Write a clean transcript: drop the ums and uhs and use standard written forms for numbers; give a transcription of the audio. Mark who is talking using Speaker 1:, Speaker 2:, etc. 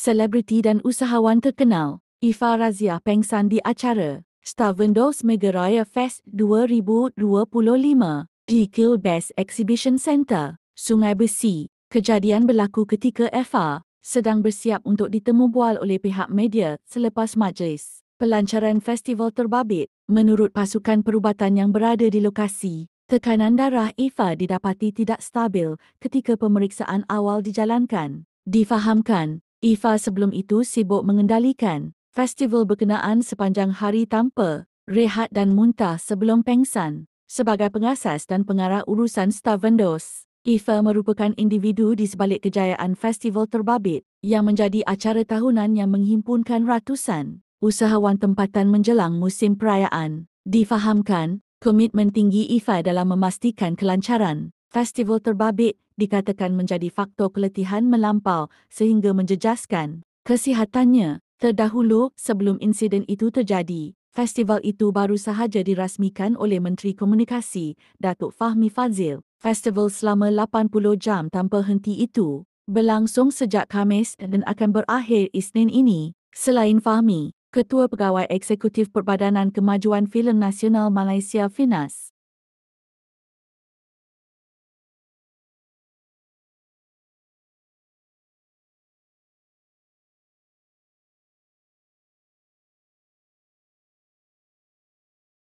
Speaker 1: selebriti dan usahawan terkenal. Ifa Razia pengsan di acara Star Vendors Mega Raya Fest 2025 di Gilbest Exhibition Centre, Sungai Besi. Kejadian berlaku ketika Ifa sedang bersiap untuk ditemu bual oleh pihak media selepas majlis pelancaran festival terbabit. Menurut pasukan perubatan yang berada di lokasi, tekanan darah Ifa didapati tidak stabil ketika pemeriksaan awal dijalankan. Difahamkan, Ifa sebelum itu sibuk mengendalikan festival berkenaan sepanjang hari tanpa rehat dan muntah sebelum pengsan. Sebagai pengasas dan pengarah urusan Star Vendors, Ifa merupakan individu di sebalik kejayaan festival terbabit yang menjadi acara tahunan yang menghimpunkan ratusan usahawan tempatan menjelang musim perayaan. Difahamkan, komitmen tinggi Ifa dalam memastikan kelancaran festival terbabit dikatakan menjadi faktor keletihan melampau sehingga menjejaskan kesihatannya. Terdahulu, sebelum insiden itu terjadi, festival itu baru sahaja dirasmikan oleh Menteri Komunikasi, Datuk Fahmi Fadzil. Festival selama 80 jam tanpa henti itu berlangsung sejak Khamis dan akan berakhir Isnin ini. Selain Fahmi, Ketua Pegawai Eksekutif Perbadanan Kemajuan Filem Nasional Malaysia FINAS,